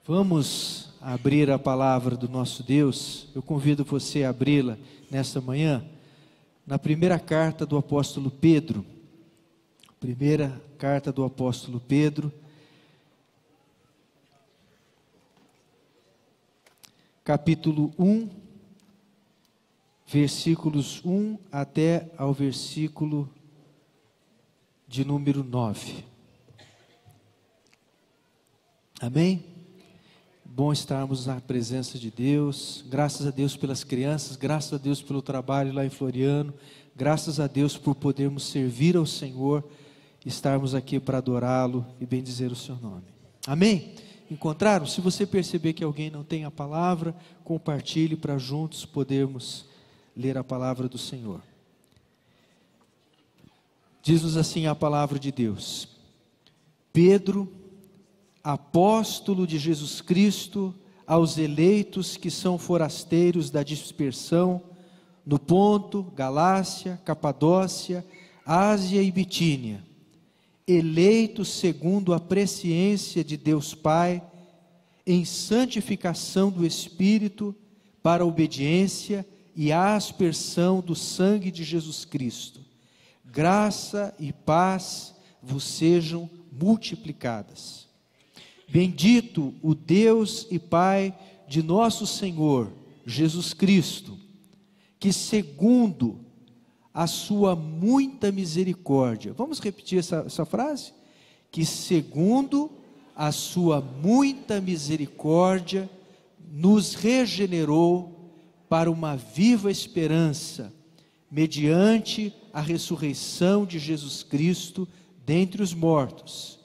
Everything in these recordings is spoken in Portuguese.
Vamos abrir a palavra do nosso Deus. Eu convido você a abri-la nesta manhã, na primeira carta do apóstolo Pedro. Primeira carta do apóstolo Pedro, capítulo 1, versículos 1 até ao versículo de número 9. Amém? Bom estarmos na presença de Deus. Graças a Deus pelas crianças, graças a Deus pelo trabalho lá em Floriano, graças a Deus por podermos servir ao Senhor, estarmos aqui para adorá-lo e bendizer o seu nome. Amém? Encontraram? Se você perceber que alguém não tem a palavra, compartilhe para juntos podermos ler a palavra do Senhor. Diz-nos assim a palavra de Deus: Pedro, apóstolo de Jesus Cristo, aos eleitos que são forasteiros da dispersão, no Ponto, Galácia, Capadócia, Ásia e Bitínia, eleitos segundo a presciência de Deus Pai, em santificação do Espírito, para a obediência e a aspersão do sangue de Jesus Cristo. Graça e paz vos sejam multiplicadas. Bendito o Deus e Pai de nosso Senhor Jesus Cristo, que segundo a sua muita misericórdia, vamos repetir essa frase? Que segundo a sua muita misericórdia, nos regenerou para uma viva esperança, mediante a ressurreição de Jesus Cristo dentre os mortos,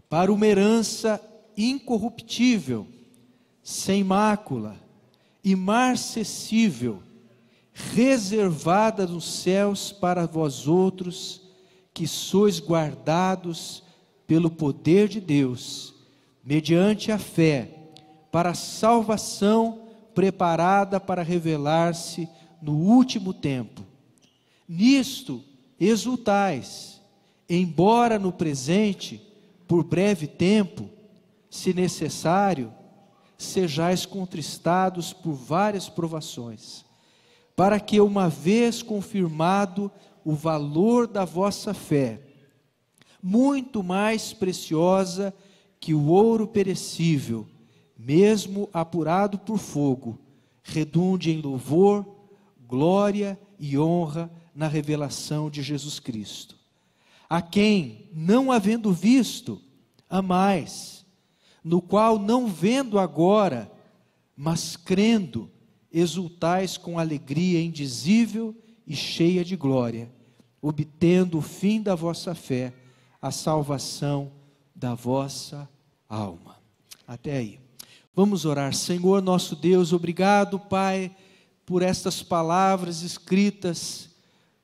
para uma herança incorruptível, sem mácula, imarcessível, reservada nos céus para vós outros, que sois guardados pelo poder de Deus, mediante a fé, para a salvação preparada para revelar-se no último tempo. Nisto exultais, embora no presente, por breve tempo, se necessário, sejais contristados por várias provações, para que, uma vez confirmado o valor da vossa fé, muito mais preciosa que o ouro perecível, mesmo apurado por fogo, redunde em louvor, glória e honra na revelação de Jesus Cristo, a quem, não havendo visto, amais, no qual, não vendo agora, mas crendo, exultais com alegria indizível e cheia de glória, obtendo o fim da vossa fé, a salvação da vossa alma. Até aí. Vamos orar. Senhor nosso Deus, obrigado, Pai, por estas palavras escritas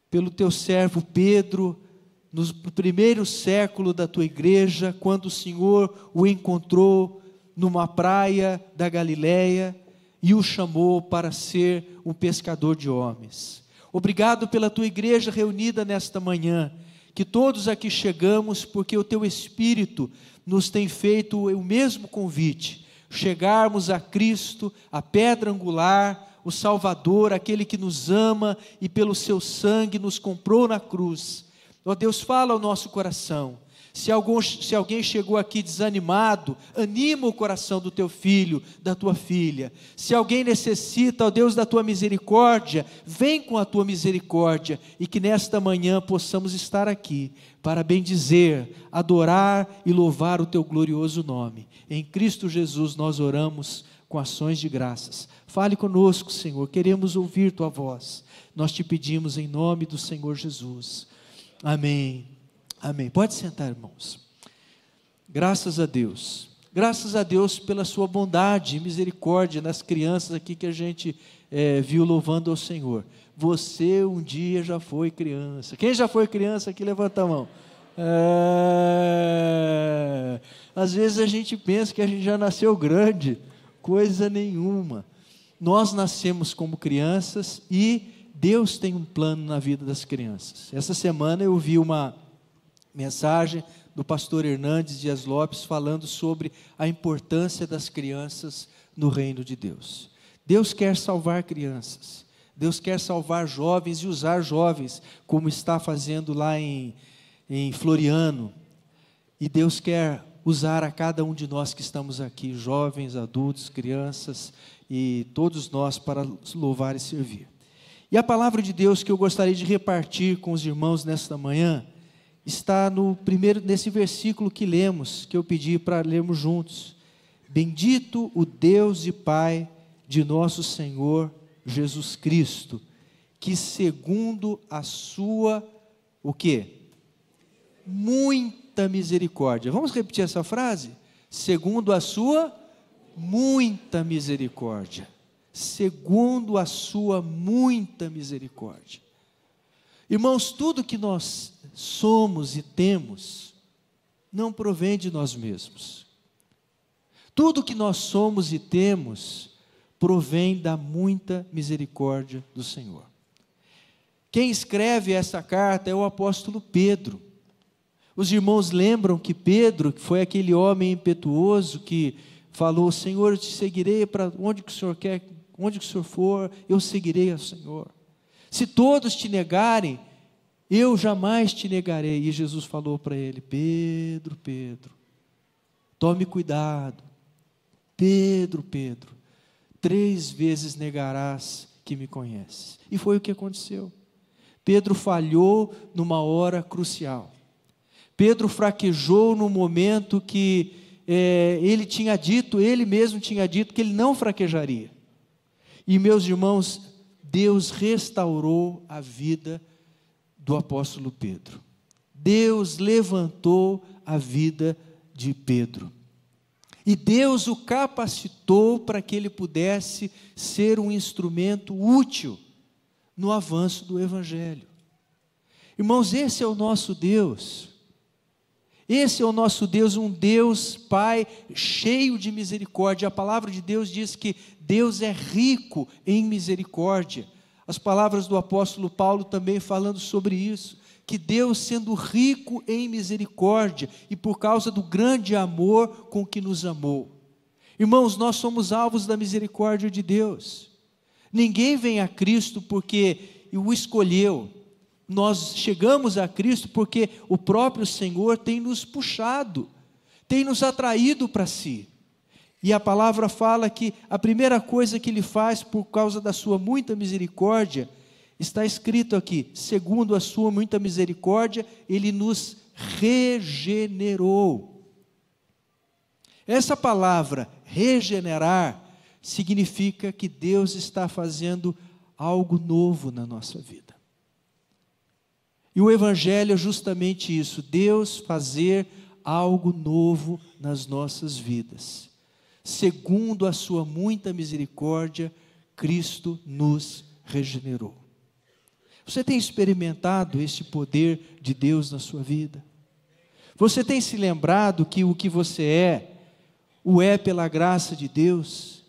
pelo teu servo Pedro, no primeiro século da tua igreja, quando o Senhor o encontrou numa praia da Galileia e o chamou para ser um pescador de homens. Obrigado pela tua igreja reunida nesta manhã, que todos aqui chegamos porque o teu Espírito nos tem feito o mesmo convite, chegarmos a Cristo, a pedra angular, o Salvador, aquele que nos ama e pelo seu sangue nos comprou na cruz. Ó Deus, fala ao nosso coração. Se alguém chegou aqui desanimado, anima o coração do teu filho, da tua filha. Se alguém necessita, ó Deus, da tua misericórdia, vem com a tua misericórdia, e que nesta manhã possamos estar aqui para bendizer, adorar e louvar o teu glorioso nome. Em Cristo Jesus nós oramos com ações de graças. Fale conosco, Senhor, queremos ouvir tua voz. Nós te pedimos em nome do Senhor Jesus. Amém, amém. Pode sentar, irmãos. Graças a Deus pela sua bondade e misericórdia nas crianças aqui que a gente viu louvando ao Senhor. Você um dia já foi criança. Quem já foi criança aqui, levanta a mão. Às vezes a gente pensa que a gente já nasceu grande, coisa nenhuma. Nós nascemos como crianças e Deus tem um plano na vida das crianças. Essa semana eu vi uma mensagem do pastor Hernandes Dias Lopes, falando sobre a importância das crianças no reino de Deus. Deus quer salvar crianças, Deus quer salvar jovens e usar jovens, como está fazendo lá em Floriano, e Deus quer usar a cada um de nós que estamos aqui, jovens, adultos, crianças, e todos nós para louvar e servir. E a palavra de Deus que eu gostaria de repartir com os irmãos nesta manhã, está nesse versículo que lemos, que eu pedi para lermos juntos. Bendito o Deus e Pai de nosso Senhor Jesus Cristo, que segundo a sua, o quê? Muita misericórdia. Vamos repetir essa frase? Segundo a sua muita misericórdia. Segundo a sua muita misericórdia. Irmãos, tudo que nós somos e temos, não provém de nós mesmos. Tudo que nós somos e temos, provém da muita misericórdia do Senhor. Quem escreve essa carta é o apóstolo Pedro. Os irmãos lembram que Pedro, que foi aquele homem impetuoso que falou: Senhor, eu te seguirei para onde que o Senhor quer, onde que o Senhor for, eu seguirei ao Senhor. Se todos te negarem, eu jamais te negarei. E Jesus falou para ele: Pedro, Pedro, tome cuidado. Pedro, Pedro, 3 vezes negarás que me conheces. E foi o que aconteceu. Pedro falhou numa hora crucial. Pedro fraquejou no momento que ele mesmo tinha dito que ele não fraquejaria. E, meus irmãos, Deus restaurou a vida do apóstolo Pedro. Deus levantou a vida de Pedro. E Deus o capacitou para que ele pudesse ser um instrumento útil no avanço do Evangelho. Irmãos, esse é o nosso Deus. Esse é o nosso Deus, um Deus Pai cheio de misericórdia. A palavra de Deus diz que Deus é rico em misericórdia. As palavras do apóstolo Paulo também falando sobre isso, que Deus, sendo rico em misericórdia e por causa do grande amor com que nos amou. Irmãos, nós somos alvos da misericórdia de Deus. Ninguém vem a Cristo porque o escolheu. Nós chegamos a Cristo porque o próprio Senhor tem nos puxado, tem nos atraído para si. E a palavra fala que a primeira coisa que Ele faz por causa da sua muita misericórdia, está escrito aqui: segundo a sua muita misericórdia, Ele nos regenerou. Essa palavra, regenerar, significa que Deus está fazendo algo novo na nossa vida. E o Evangelho é justamente isso, Deus fazer algo novo nas nossas vidas. Segundo a sua muita misericórdia, Cristo nos regenerou. Você tem experimentado esse poder de Deus na sua vida? Você tem se lembrado que o que você é pela graça de Deus?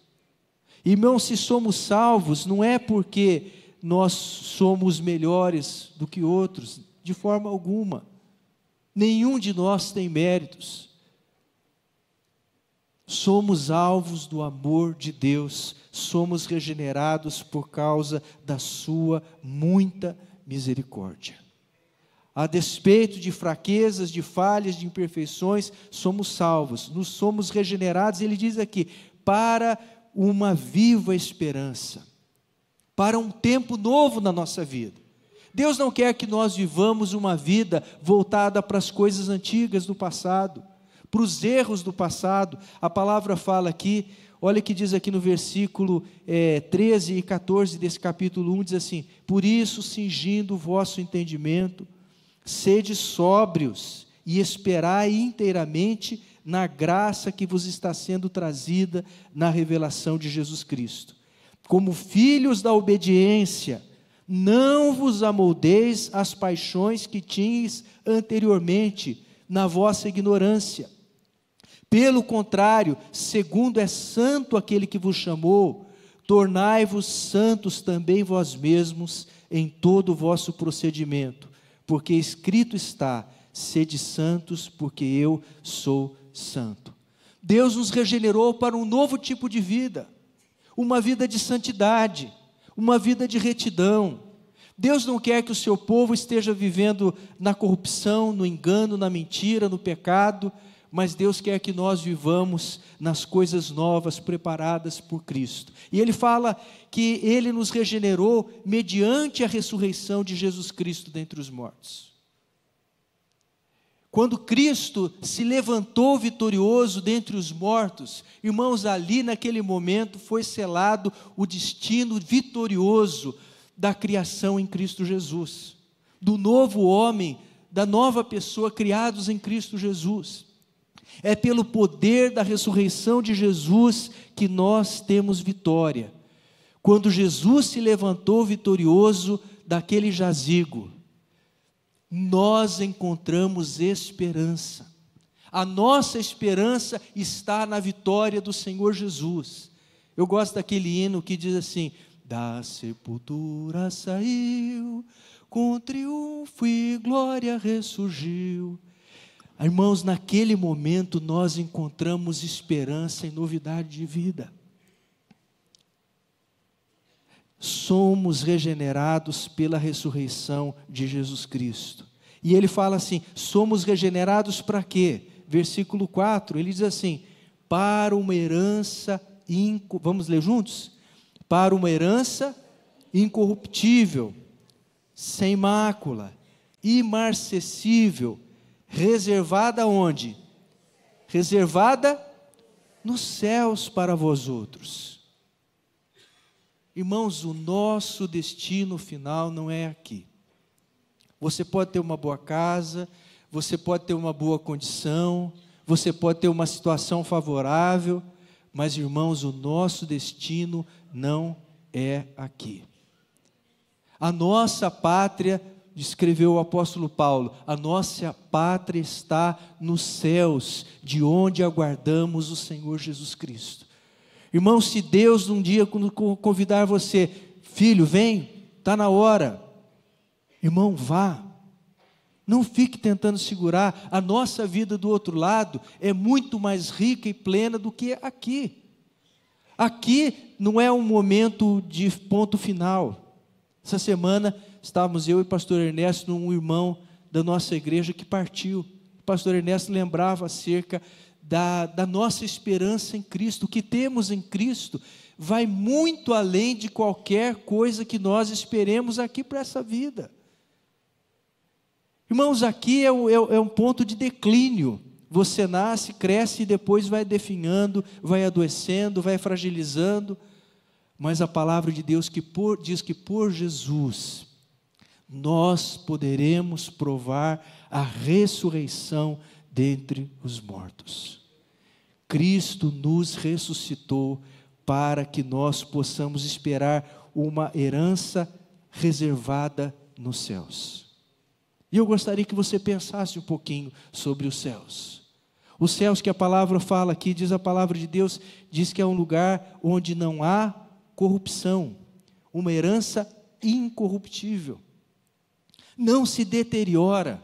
Irmãos, se somos salvos, não é porque nós somos melhores do que outros, de forma alguma. Nenhum de nós tem méritos. Somos alvos do amor de Deus, somos regenerados por causa da sua muita misericórdia. A despeito de fraquezas, de falhas, de imperfeições, somos salvos, nos somos regenerados, ele diz aqui, para uma viva esperança, para um tempo novo na nossa vida. Deus não quer que nós vivamos uma vida voltada para as coisas antigas do passado, para os erros do passado. A palavra fala aqui, olha o que diz aqui no versículo 13 e 14 desse capítulo 1, diz assim: por isso, cingindo o vosso entendimento, sede sóbrios e esperai inteiramente na graça que vos está sendo trazida na revelação de Jesus Cristo. Como filhos da obediência, não vos amoldeis às paixões que tinhas anteriormente na vossa ignorância. Pelo contrário, segundo é santo aquele que vos chamou, tornai-vos santos também vós mesmos em todo o vosso procedimento, porque escrito está: sede santos, porque eu sou santo. Deus nos regenerou para um novo tipo de vida, uma vida de santidade, uma vida de retidão. Deus não quer que o seu povo esteja vivendo na corrupção, no engano, na mentira, no pecado, mas Deus quer que nós vivamos nas coisas novas preparadas por Cristo. E Ele fala que Ele nos regenerou mediante a ressurreição de Jesus Cristo dentre os mortos. Quando Cristo se levantou vitorioso dentre os mortos, irmãos, ali naquele momento foi selado o destino vitorioso da criação em Cristo Jesus, do novo homem, da nova pessoa criados em Cristo Jesus. É pelo poder da ressurreição de Jesus que nós temos vitória. Quando Jesus se levantou vitorioso daquele jazigo, nós encontramos esperança. A nossa esperança está na vitória do Senhor Jesus. Eu gosto daquele hino que diz assim: da sepultura saiu, com triunfo e glória ressurgiu. Irmãos, naquele momento nós encontramos esperança e novidade de vida. Somos regenerados pela ressurreição de Jesus Cristo. E ele fala assim, somos regenerados para quê? Versículo 4, ele diz assim, para uma herança, vamos ler juntos? Para uma herança incorruptível, sem mácula, imarcessível, reservada onde? Reservada nos céus para vós outros. Irmãos, o nosso destino final não é aqui. Você pode ter uma boa casa, você pode ter uma boa condição, você pode ter uma situação favorável, mas, irmãos, o nosso destino não é aqui. A nossa pátria, escreveu o apóstolo Paulo, a nossa pátria está nos céus, de onde aguardamos o Senhor Jesus Cristo. Irmão, se Deus um dia convidar você, filho, vem, está na hora, irmão, vá, não fique tentando segurar, a nossa vida do outro lado é muito mais rica e plena do que aqui. Aqui não é um momento de ponto final. Essa semana estávamos eu e o pastor Ernesto, um irmão da nossa igreja que partiu. O pastor Ernesto lembrava acerca da nossa esperança em Cristo. O que temos em Cristo vai muito além de qualquer coisa que nós esperemos aqui para essa vida. Irmãos, aqui é um ponto de declínio. Você nasce, cresce e depois vai definhando, vai adoecendo, vai fragilizando. Mas a palavra de Deus diz que por Jesus nós poderemos provar a ressurreição dentre os mortos. Cristo nos ressuscitou para que nós possamos esperar uma herança reservada nos céus. E eu gostaria que você pensasse um pouquinho sobre os céus. Os céus que a palavra fala aqui, diz a palavra de Deus, diz que é um lugar onde não há corrupção, uma herança incorruptível. Não se deteriora,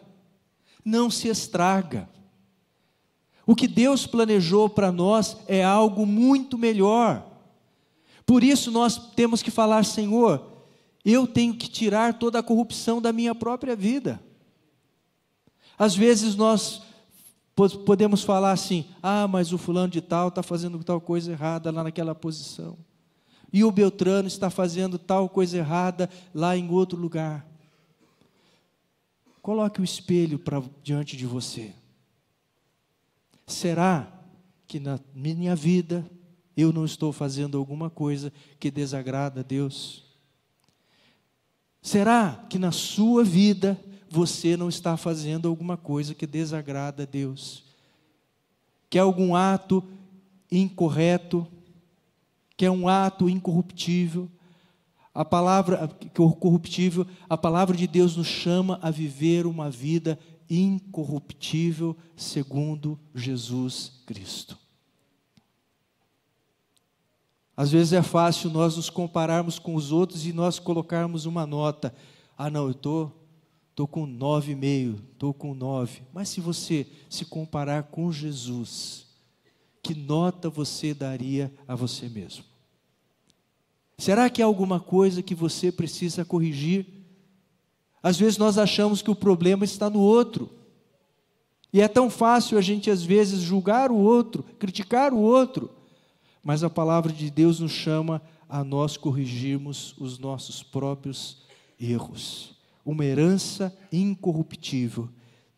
não se estraga. O que Deus planejou para nós é algo muito melhor. Por isso nós temos que falar, Senhor, eu tenho que tirar toda a corrupção da minha própria vida. Às vezes nós podemos falar assim, mas o fulano de tal está fazendo tal coisa errada lá naquela posição. E o Beltrano está fazendo tal coisa errada lá em outro lugar. Coloque o espelho diante de você. Será que na minha vida eu não estou fazendo alguma coisa que desagrada a Deus? Será que na sua vida você não está fazendo alguma coisa que desagrada a Deus? Que é algum ato incorreto, que é um ato incorruptível? A palavra corruptível, a palavra de Deus nos chama a viver uma vida incorruptível segundo Jesus Cristo. Às vezes é fácil nós nos compararmos com os outros e nós colocarmos uma nota. Não, eu estou estou com 9,5, estou com 9. Mas se você se comparar com Jesus, que nota você daria a você mesmo? Será que há alguma coisa que você precisa corrigir? Às vezes nós achamos que o problema está no outro. E é tão fácil a gente às vezes julgar o outro, criticar o outro. Mas a palavra de Deus nos chama a nós corrigirmos os nossos próprios erros. Uma herança incorruptível.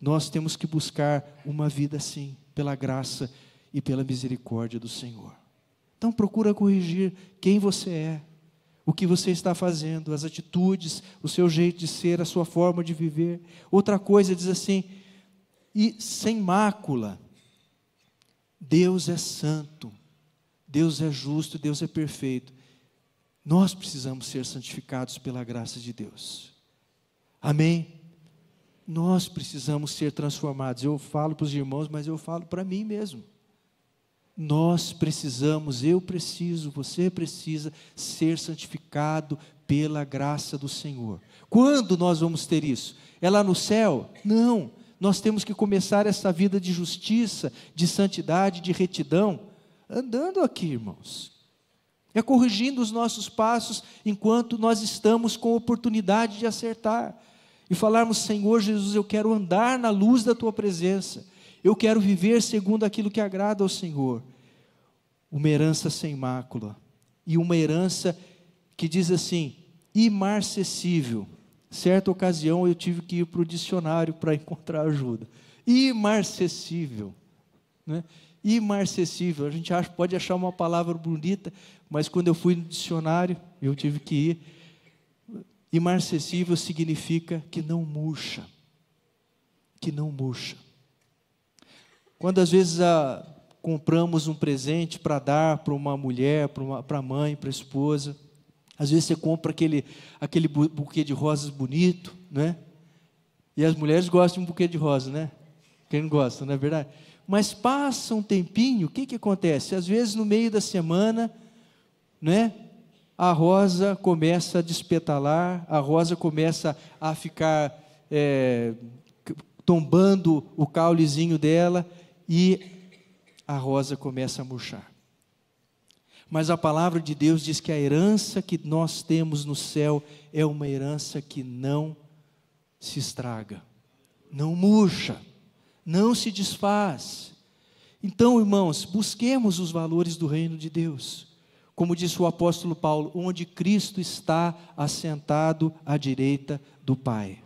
Nós temos que buscar uma vida assim, pela graça e pela misericórdia do Senhor. Então procura corrigir quem você é, o que você está fazendo, as atitudes, o seu jeito de ser, a sua forma de viver. Outra coisa diz assim, e sem mácula. Deus é santo, Deus é justo, Deus é perfeito. Nós precisamos ser santificados pela graça de Deus. Amém? Nós precisamos ser transformados. Eu falo para os irmãos, mas eu falo para mim mesmo. Nós precisamos, eu preciso, você precisa ser santificado pela graça do Senhor. Quando nós vamos ter isso? É lá no céu? Não. Nós temos que começar essa vida de justiça, de santidade, de retidão, andando aqui, irmãos. É corrigindo os nossos passos enquanto nós estamos com oportunidade de acertar. E falarmos, Senhor Jesus, eu quero andar na luz da Tua presença. Eu quero viver segundo aquilo que agrada ao Senhor. Uma herança sem mácula. E uma herança que diz assim, imarcessível. Certa ocasião eu tive que ir para o dicionário para encontrar ajuda. Imarcessível. Né? Imarcessível. A gente pode achar uma palavra bonita, mas quando eu fui no dicionário, eu tive que ir. Imarcessível significa que não murcha. Que não murcha. Quando às vezes compramos um presente para dar para uma mulher, para a mãe, para a esposa, às vezes você compra aquele buquê de rosas bonito, né? E as mulheres gostam de um buquê de rosas, né? Quem não gosta, não é verdade? Mas passa um tempinho, o que acontece? Às vezes no meio da semana, né? A rosa começa a despetalar, a rosa começa a ficar tombando o caulezinho dela e a rosa começa a murchar. Mas a palavra de Deus diz que a herança que nós temos no céu é uma herança que não se estraga, não murcha, não se desfaz. Então, irmãos, busquemos os valores do reino de Deus. Como disse o apóstolo Paulo, onde Cristo está assentado à direita do Pai.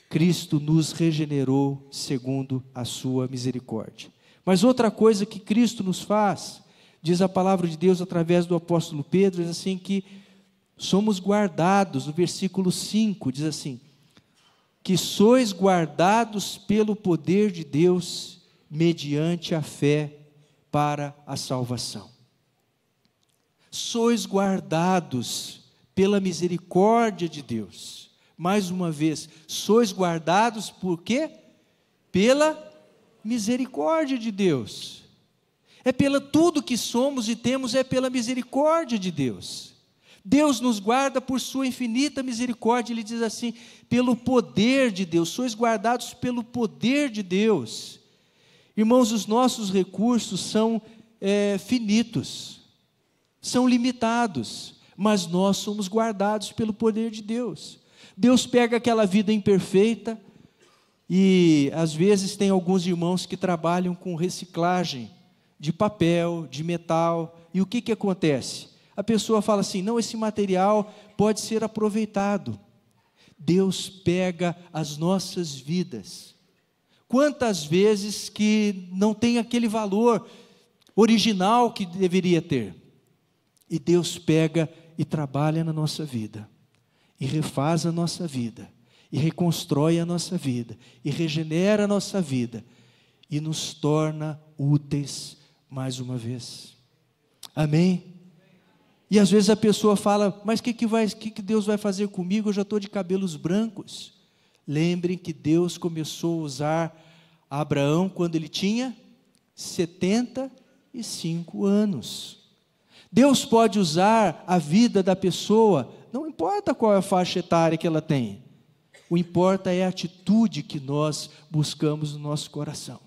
Cristo nos regenerou segundo a sua misericórdia. Mas outra coisa que Cristo nos faz, diz a palavra de Deus através do apóstolo Pedro, diz assim que somos guardados, no versículo 5, diz assim, que sois guardados pelo poder de Deus, mediante a fé para a salvação. Sois guardados pela misericórdia de Deus. Mais uma vez, sois guardados por quê? Pela misericórdia de Deus. É pela tudo que somos e temos, é pela misericórdia de Deus. Deus nos guarda por sua infinita misericórdia. Ele diz assim, pelo poder de Deus, sois guardados pelo poder de Deus. Irmãos, os nossos recursos são finitos, são limitados, mas nós somos guardados pelo poder de Deus. Deus pega aquela vida imperfeita, e às vezes tem alguns irmãos que trabalham com reciclagem de papel, de metal, e o que acontece? A pessoa fala assim, não, esse material pode ser aproveitado. Deus pega as nossas vidas. Quantas vezes que não tem aquele valor original que deveria ter? E Deus pega e trabalha na nossa vida, e refaz a nossa vida, e reconstrói a nossa vida, e regenera a nossa vida, e nos torna úteis mais uma vez. Amém? E às vezes a pessoa fala, mas o que Deus vai fazer comigo? Eu já estou de cabelos brancos. Lembrem que Deus começou a usar Abraão quando ele tinha 75 anos. Deus pode usar a vida da pessoa, não importa qual é a faixa etária que ela tem. O importa é a atitude que nós buscamos no nosso coração.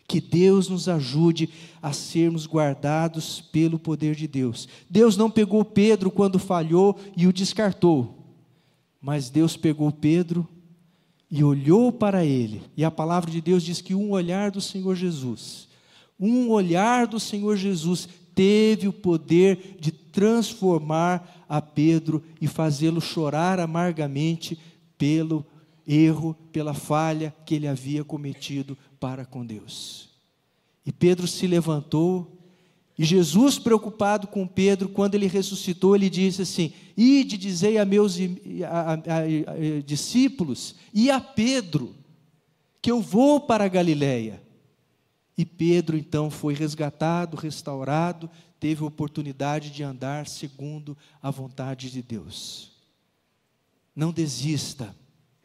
Que Deus nos ajude a sermos guardados pelo poder de Deus. Deus não pegou Pedro quando falhou e o descartou, mas Deus pegou Pedro e olhou para ele. E a palavra de Deus diz que um olhar do Senhor Jesus teve o poder de transformar a Pedro e fazê-lo chorar amargamente pelo erro, pela falha que ele havia cometido para com Deus. E Pedro se levantou, e Jesus, preocupado com Pedro, quando ele ressuscitou, ele disse assim: ide, dizei a meus discípulos e a Pedro, que eu vou para a Galileia. E Pedro então foi resgatado, restaurado, teve a oportunidade de andar segundo a vontade de Deus. Não desista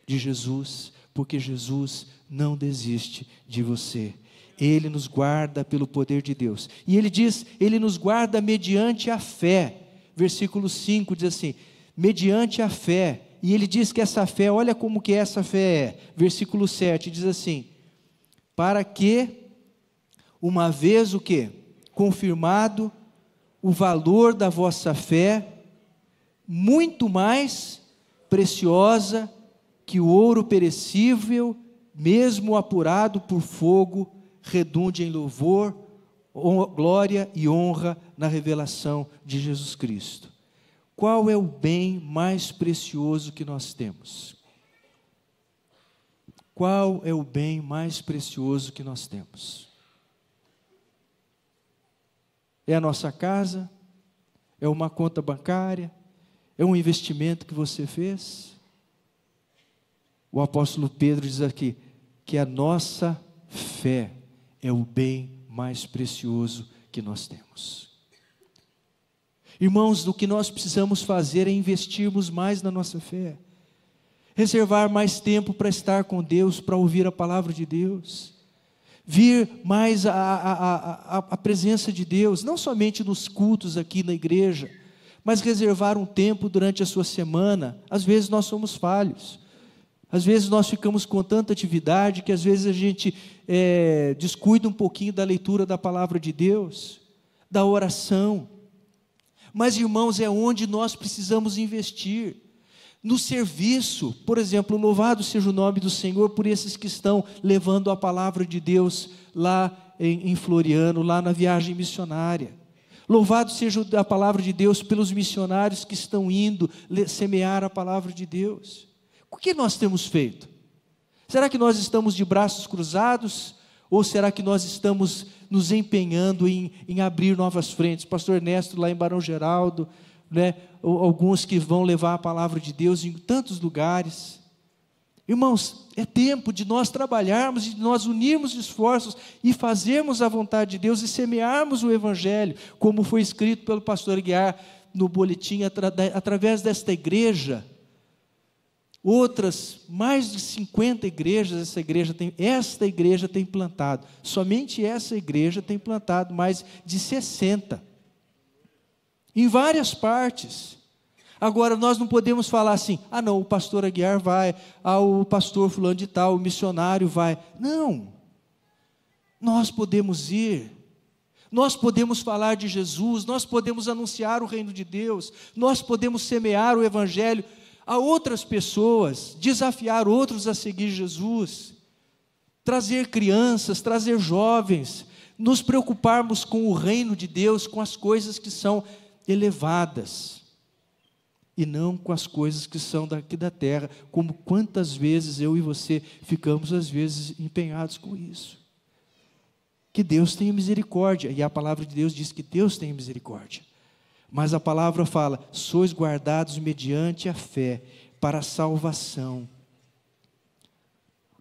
de Jesus, porque Jesus não desiste de você. Ele nos guarda pelo poder de Deus. E ele diz, ele nos guarda mediante a fé. Versículo 5 diz assim, mediante a fé. E ele diz que essa fé, olha como que essa fé é. Versículo 7 diz assim, para que, uma vez o quê? Confirmado o valor da vossa fé, muito mais preciosa que o ouro perecível, mesmo apurado por fogo, redunde em louvor, glória e honra na revelação de Jesus Cristo. Qual é o bem mais precioso que nós temos? Qual é o bem mais precioso que nós temos? É a nossa casa? É uma conta bancária? É um investimento que você fez? O apóstolo Pedro diz aqui que a nossa fé é o bem mais precioso que nós temos. Irmãos, o que nós precisamos fazer é investirmos mais na nossa fé, reservar mais tempo para estar com Deus, para ouvir a palavra de Deus, vir mais a presença de Deus, não somente nos cultos aqui na igreja, mas reservar um tempo durante a sua semana. Às vezes nós somos falhos, às vezes nós ficamos com tanta atividade que às vezes a gente descuida um pouquinho da leitura da palavra de Deus, da oração. Mas, irmãos, é onde nós precisamos investir. No serviço, por exemplo, louvado seja o nome do Senhor por esses que estão levando a palavra de Deus lá em Floriano, lá na viagem missionária. Louvado seja a palavra de Deus pelos missionários que estão indo semear a palavra de Deus. O que nós temos feito? Será que nós estamos de braços cruzados? Ou será que nós estamos nos empenhando em abrir novas frentes? Pastor Ernesto lá em Barão Geraldo, né? Alguns que vão levar a palavra de Deus em tantos lugares. Irmãos, é tempo de nós trabalharmos, de nós unirmos esforços e fazermos a vontade de Deus e semearmos o Evangelho, como foi escrito pelo pastor Aguiar no boletim, através desta igreja. Outras, mais de 50 igrejas, esta igreja tem plantado, somente essa igreja tem plantado mais de 60, em várias partes. Agora, nós não podemos falar assim, não, o pastor Aguiar vai, o pastor fulano de tal, o missionário vai. Não, nós podemos ir, nós podemos falar de Jesus, nós podemos anunciar o reino de Deus, nós podemos semear o Evangelho a outras pessoas, desafiar outros a seguir Jesus, trazer crianças, trazer jovens, nos preocuparmos com o reino de Deus, com as coisas que são elevadas, e não com as coisas que são daqui da terra, como quantas vezes eu e você ficamos às vezes empenhados com isso. Que Deus tenha misericórdia, e a palavra de Deus diz que Deus tem misericórdia. Mas a palavra fala, sois guardados mediante a fé, para a salvação.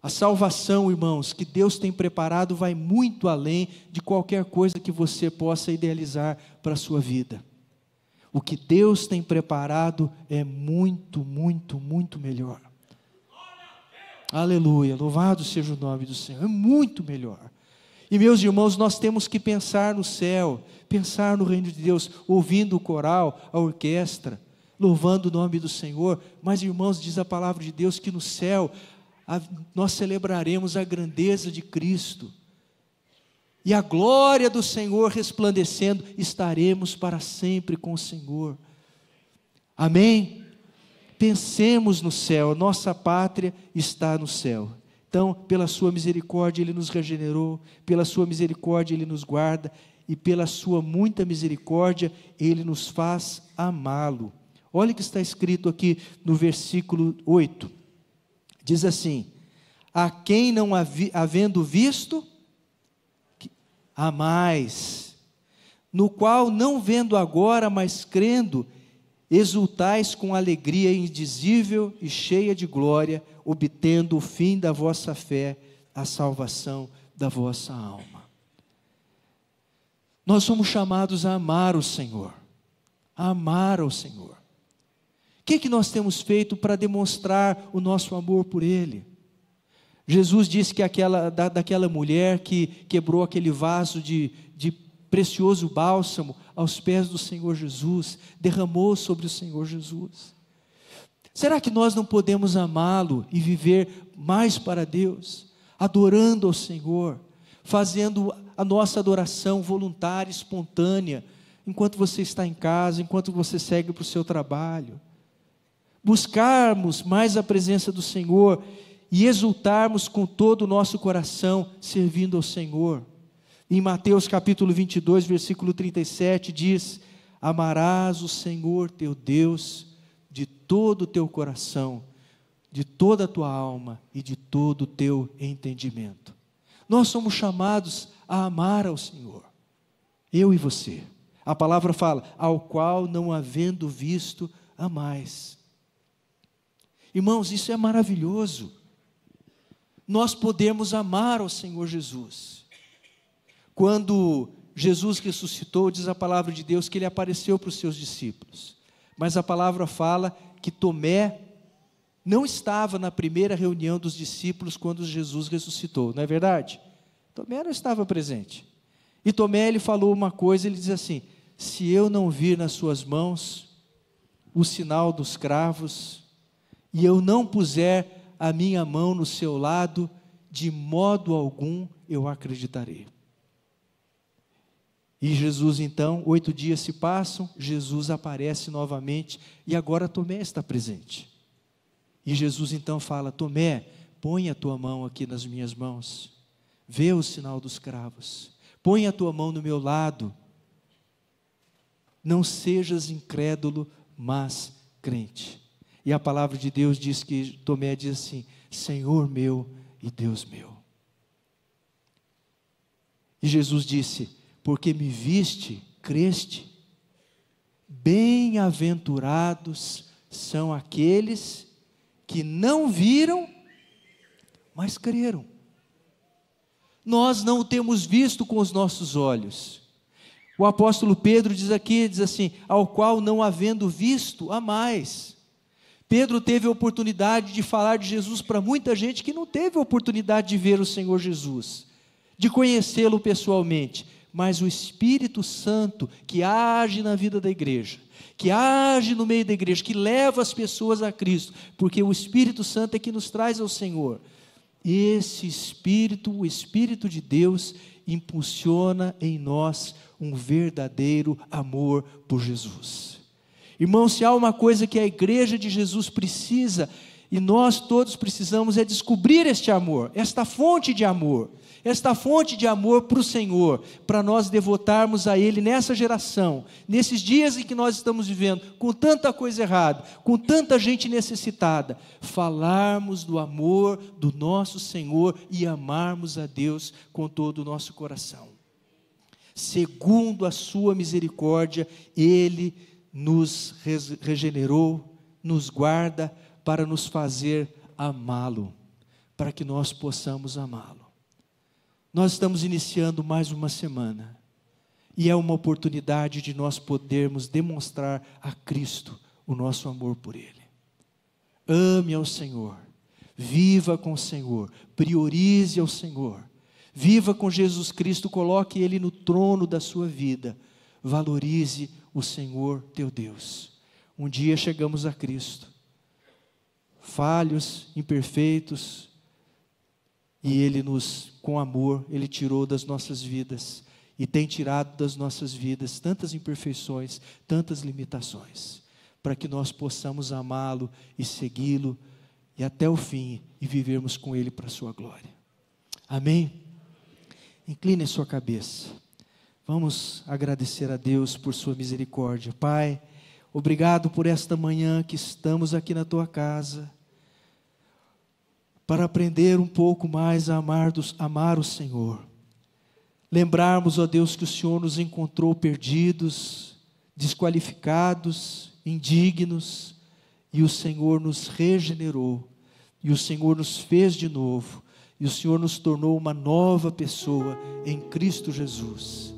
A salvação, irmãos, que Deus tem preparado, vai muito além de qualquer coisa que você possa idealizar para a sua vida. O que Deus tem preparado é muito, muito, muito melhor. Aleluia, louvado seja o nome do Senhor, é muito melhor. E meus irmãos, nós temos que pensar no céu, pensar no reino de Deus, ouvindo o coral, a orquestra, louvando o nome do Senhor. Mas, irmãos, diz a palavra de Deus que no céu nós celebraremos a grandeza de Cristo. E a glória do Senhor resplandecendo, estaremos para sempre com o Senhor. Amém? Pensemos no céu, nossa pátria está no céu. Então, pela sua misericórdia Ele nos regenerou, pela sua misericórdia Ele nos guarda, e pela sua muita misericórdia Ele nos faz amá-lo. Olha o que está escrito aqui no versículo 8. Diz assim: a quem não havendo visto, há mais, no qual não vendo agora, mas crendo, exultais com alegria indizível e cheia de glória, obtendo o fim da vossa fé, a salvação da vossa alma. Nós somos chamados a amar o Senhor, a amar ao Senhor. O que nós temos feito para demonstrar o nosso amor por Ele? Jesus disse que daquela mulher que quebrou aquele vaso de precioso bálsamo aos pés do Senhor Jesus, derramou sobre o Senhor Jesus. Será que nós não podemos amá-lo e viver mais para Deus, adorando ao Senhor, fazendo a nossa adoração voluntária, espontânea, enquanto você está em casa, enquanto você segue para o seu trabalho? Buscarmos mais a presença do Senhor e exultarmos com todo o nosso coração, servindo ao Senhor. Em Mateus capítulo 22, versículo 37, diz: amarás o Senhor teu Deus de todo o teu coração, de toda a tua alma e de todo o teu entendimento. Nós somos chamados a amar ao Senhor, eu e você. A palavra fala: ao qual não havendo visto, amais. Irmãos, isso é maravilhoso. Nós podemos amar ao Senhor Jesus. Quando Jesus ressuscitou, diz a palavra de Deus que Ele apareceu para os seus discípulos. Mas a palavra fala que Tomé não estava na primeira reunião dos discípulos quando Jesus ressuscitou, não é verdade? Tomé não estava presente. E Tomé, ele falou uma coisa, ele diz assim: se eu não vir nas suas mãos o sinal dos cravos, e eu não puser a minha mão no seu lado, de modo algum eu acreditarei. E Jesus então, 8 dias se passam, Jesus aparece novamente, e agora Tomé está presente. E Jesus então fala: Tomé, põe a tua mão aqui nas minhas mãos, vê o sinal dos cravos, põe a tua mão no meu lado, não sejas incrédulo, mas crente. E a palavra de Deus diz que Tomé diz assim: Senhor meu e Deus meu. E Jesus disse: porque me viste, creste. Bem-aventurados são aqueles que não viram, mas creram. Nós não o temos visto com os nossos olhos. O apóstolo Pedro diz assim: ao qual não havendo visto, amais. Pedro teve a oportunidade de falar de Jesus para muita gente que não teve a oportunidade de ver o Senhor Jesus, de conhecê-lo pessoalmente. Mas o Espírito Santo que age na vida da igreja, que age no meio da igreja, que leva as pessoas a Cristo, porque o Espírito Santo é que nos traz ao Senhor. Esse Espírito, o Espírito de Deus, impulsiona em nós um verdadeiro amor por Jesus. Irmão, se há uma coisa que a igreja de Jesus precisa, e nós todos precisamos, é descobrir este amor, esta fonte de amor para o Senhor, para nós devotarmos a Ele nessa geração, nesses dias em que nós estamos vivendo, com tanta coisa errada, com tanta gente necessitada, falarmos do amor do nosso Senhor e amarmos a Deus com todo o nosso coração. Segundo a sua misericórdia, Ele nos regenerou, nos guarda para nos fazer amá-lo, para que nós possamos amá-lo. Nós estamos iniciando mais uma semana, e é uma oportunidade de nós podermos demonstrar a Cristo o nosso amor por Ele. Ame ao Senhor, viva com o Senhor, priorize ao Senhor, viva com Jesus Cristo, coloque Ele no trono da sua vida, valorize o Senhor teu Deus. Um dia chegamos a Cristo, falhos, imperfeitos, e Ele com amor, Ele tirou das nossas vidas, e tem tirado das nossas vidas tantas imperfeições, tantas limitações, para que nós possamos amá-lo e segui-lo, e até o fim, e vivermos com Ele para a sua glória. Amém? Incline a sua cabeça. Vamos agradecer a Deus por sua misericórdia. Pai, obrigado por esta manhã que estamos aqui na tua casa, para aprender um pouco mais a amar o Senhor. Lembrarmos, ó Deus, que o Senhor nos encontrou perdidos, desqualificados, indignos, e o Senhor nos regenerou, e o Senhor nos fez de novo, e o Senhor nos tornou uma nova pessoa em Cristo Jesus.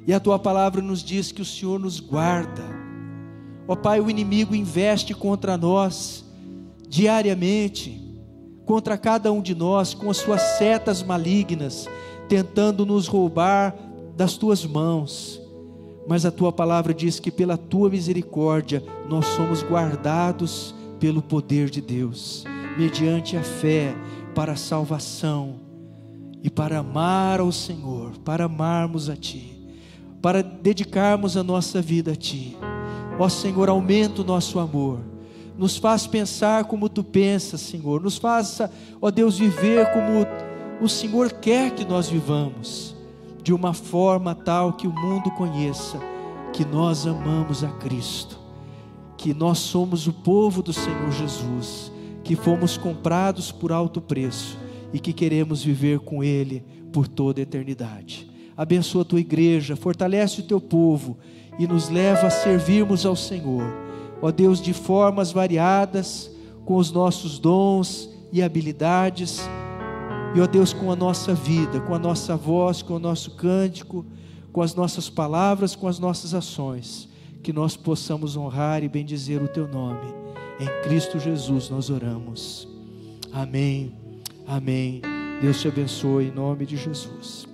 E a tua palavra nos diz que o Senhor nos guarda. Ó Pai, o inimigo investe contra nós diariamente, contra cada um de nós, com as suas setas malignas, tentando nos roubar das tuas mãos. Mas a tua palavra diz que pela tua misericórdia nós somos guardados pelo poder de Deus, mediante a fé, para a salvação e para amar ao Senhor, para amarmos a Ti, para dedicarmos a nossa vida a Ti. Ó Senhor, aumenta o nosso amor, nos faz pensar como Tu pensas, Senhor, nos faça, ó Deus, viver como o Senhor quer que nós vivamos, de uma forma tal que o mundo conheça que nós amamos a Cristo, que nós somos o povo do Senhor Jesus, que fomos comprados por alto preço e que queremos viver com Ele por toda a eternidade. Abençoa a tua igreja, fortalece o teu povo e nos leva a servirmos ao Senhor, ó Deus, de formas variadas, com os nossos dons e habilidades, e ó Deus, com a nossa vida, com a nossa voz, com o nosso cântico, com as nossas palavras, com as nossas ações, que nós possamos honrar e bendizer o Teu nome. Em Cristo Jesus nós oramos. Amém, amém. Deus te abençoe em nome de Jesus.